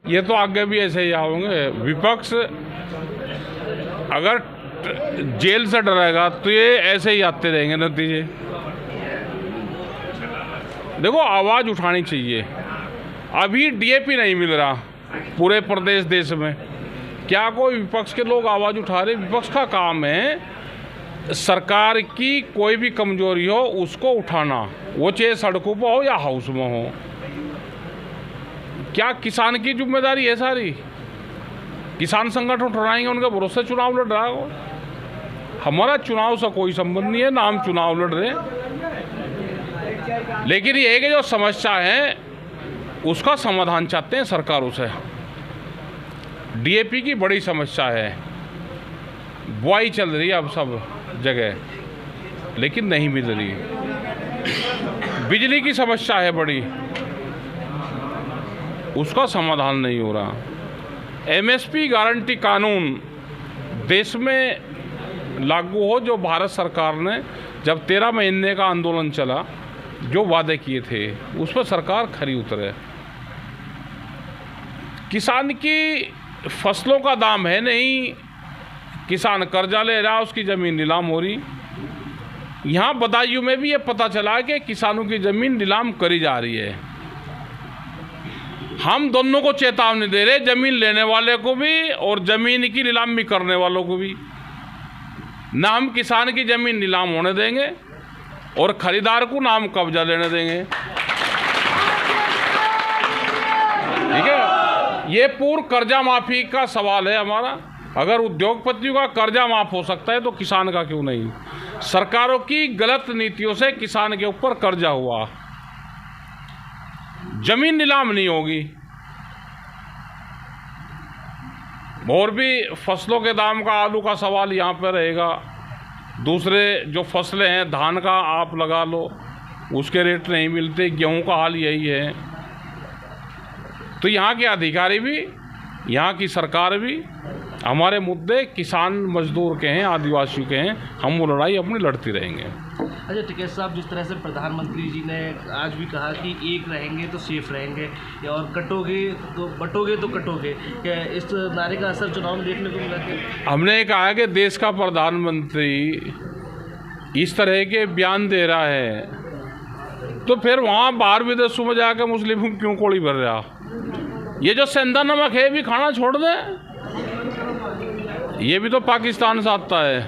ये तो आगे भी ऐसे ही आओगे। विपक्ष अगर जेल से डरेगा तो ये ऐसे ही आते रहेंगे नतीजे। देखो, आवाज़ उठानी चाहिए। अभी डीएपी नहीं मिल रहा पूरे प्रदेश देश में, क्या कोई विपक्ष के लोग आवाज़ उठा रहे? विपक्ष का काम है सरकार की कोई भी कमजोरी हो उसको उठाना, वो चाहे सड़कों पर हो या हाउस में हो। क्या किसान की जिम्मेदारी है सारी? किसान संगठन उठाएंगे, उनके भरोसे चुनाव लड़ रहा हो। हमारा चुनाव से कोई संबंध नहीं है, ना हम चुनाव लड़ रहे। लेकिन ये कि जो समस्या है उसका समाधान चाहते हैं सरकारों से। डीएपी की बड़ी समस्या है, बुआई चल रही है अब सब जगह, लेकिन नहीं मिल रही। बिजली की समस्या है बड़ी, उसका समाधान नहीं हो रहा। एमएसपी गारंटी कानून देश में लागू हो, जो भारत सरकार ने जब 13 महीने का आंदोलन चला, जो वादे किए थे उस पर सरकार खरी उतरे। किसान की फसलों का दाम है नहीं, किसान कर्जा ले रहा, उसकी ज़मीन नीलाम हो रही। यहाँ बदायूं में भी ये पता चला कि किसानों की ज़मीन नीलाम करी जा रही है। हम दोनों को चेतावनी दे रहे, ज़मीन लेने वाले को भी और ज़मीन की नीलामी करने वालों को भी। ना हम किसान की ज़मीन नीलाम होने देंगे और खरीदार को नाम कब्जा लेने देंगे। ठीक है, ये पूर्ण कर्जा माफ़ी का सवाल है हमारा। अगर उद्योगपतियों का कर्जा माफ़ हो सकता है तो किसान का क्यों नहीं? सरकारों की गलत नीतियों से किसान के ऊपर कर्जा हुआ, जमीन नीलाम नहीं होगी। और भी फसलों के दाम का, आलू का सवाल यहाँ पर रहेगा। दूसरे जो फसलें हैं, धान का आप लगा लो, उसके रेट नहीं मिलते। गेहूं का हाल यही है। तो यहाँ के अधिकारी भी, यहाँ की सरकार भी, हमारे मुद्दे किसान मजदूर के हैं, आदिवासियों के हैं, हम वो लड़ाई अपनी लड़ती रहेंगे। अच्छा टिकैत साहब, जिस तरह से प्रधानमंत्री जी ने आज भी कहा कि एक रहेंगे तो सेफ रहेंगे और कटोगे तो बटोगे तो कटोगे, क्या इस नारे का असर चुनाव में देखने को मिला? हमने कहा कि देश का प्रधानमंत्री इस तरह के बयान दे रहा है तो फिर वहाँ बाहर विदेशों में जाकर मुस्लिमों क्यों कोड़ी भर रहा? ये जो सेंधा नमक है भी खाना छोड़ दे, ये भी तो पाकिस्तान से आता है,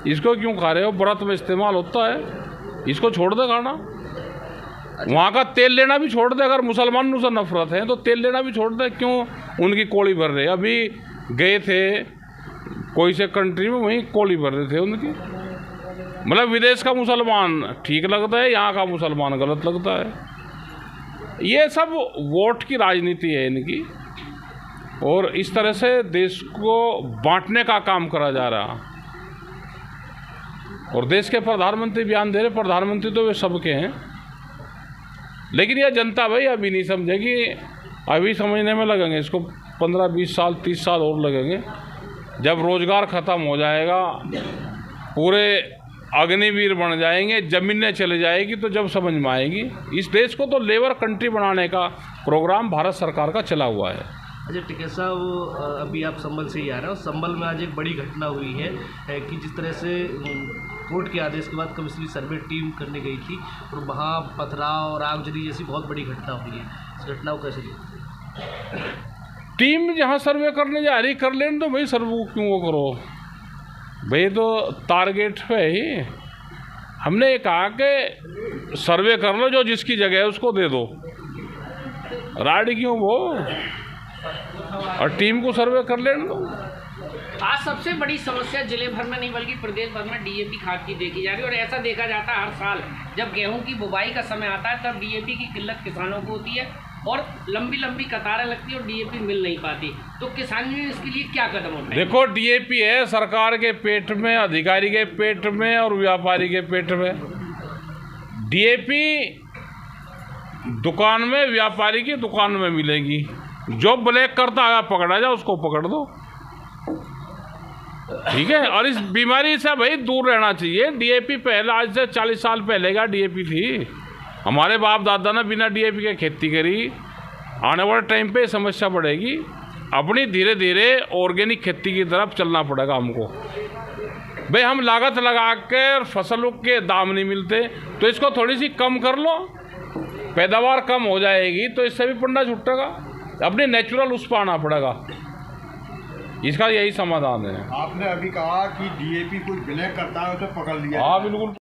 इसको क्यों खा रहे हो? व्रत में इस्तेमाल होता है, इसको छोड़ दे खाना। वहाँ का तेल लेना भी छोड़ दे। अगर मुसलमानों से नफरत है तो तेल लेना भी छोड़ दे। क्यों उनकी कोड़ी भर रहे? अभी गए थे कोई से कंट्री में, वहीं कोड़ी भर रहे थे उनकी। मतलब विदेश का मुसलमान ठीक लगता है, यहाँ का मुसलमान गलत लगता है। ये सब वोट की राजनीति है इनकी, और इस तरह से देश को बांटने का काम करा जा रहा। और देश के प्रधानमंत्री बयान दे रहे, प्रधानमंत्री तो वे सबके हैं, लेकिन यह जनता भाई अभी नहीं समझेगी। अभी समझने में लगेंगे, इसको 15, 20 साल, 30 साल और लगेंगे। जब रोजगार ख़त्म हो जाएगा, पूरे अग्निवीर बन जाएंगे, ज़मीनें चले जाएगी, तो जब समझ में आएगी। इस देश को तो लेबर कंट्री बनाने का प्रोग्राम भारत सरकार का चला हुआ है। अच्छा टिकैत साहब, अभी आप संभल से ही आ रहे हो। संभल में आज एक बड़ी घटना हुई है कि जिस तरह से कोर्ट के आदेश के बाद कमिश्नरी सर्वे टीम करने गई थी और वहाँ पथराव और आगजनी जैसी बहुत बड़ी घटना हुई है। इस घटना को कैसे देखते? टीम जहाँ सर्वे करने जा रही कर लेने तो भाई, सर्वे क्यों वो करो भाई? तो टारगेट पे ही हमने ये कहा कि सर्वे कर लो, जो जिसकी जगह है उसको दे दो। राड क्यों वो, और टीम को सर्वे कर लेने दो। आज सबसे बड़ी समस्या जिले भर में नहीं बल्कि प्रदेश भर में डीएपी खाद की देखी जा रही है। और ऐसा देखा जाता है हर साल जब गेहूं की बुवाई का समय आता है तब डीएपी की किल्लत किसानों को होती है और लंबी लंबी कतारें लगती है और डीएपी मिल नहीं पाती। तो किसान ने इसके लिए क्या कदम उठाए? देखो, डीएपी है सरकार के पेट में, अधिकारी के पेट में और व्यापारी के पेट में। डीएपी दुकान में, व्यापारी की दुकान में मिलेगी। जो ब्लैक करता है पकड़ा जाए, उसको पकड़ दो। ठीक है, और इस बीमारी से भाई दूर रहना चाहिए। डीएपी पहले, आज से 40 साल पहले का डीएपी थी। हमारे बाप दादा ने बिना डीएपी के खेती करी, आने वाले टाइम पे समस्या बढ़ेगी। अपनी धीरे धीरे ऑर्गेनिक खेती की तरफ चलना पड़ेगा हमको। भाई हम लागत लगा कर फसलों के दाम नहीं मिलते तो इसको थोड़ी सी कम कर लो, पैदावार कम हो जाएगी तो इससे भी पंडा छुटेगा। अपने नेचुरल उस पर आना पड़ेगा, इसका यही समाधान है। आपने अभी कहा कि डीएपी कोई विलय करता है उसे पकड़ लिया। हाँ बिल्कुल।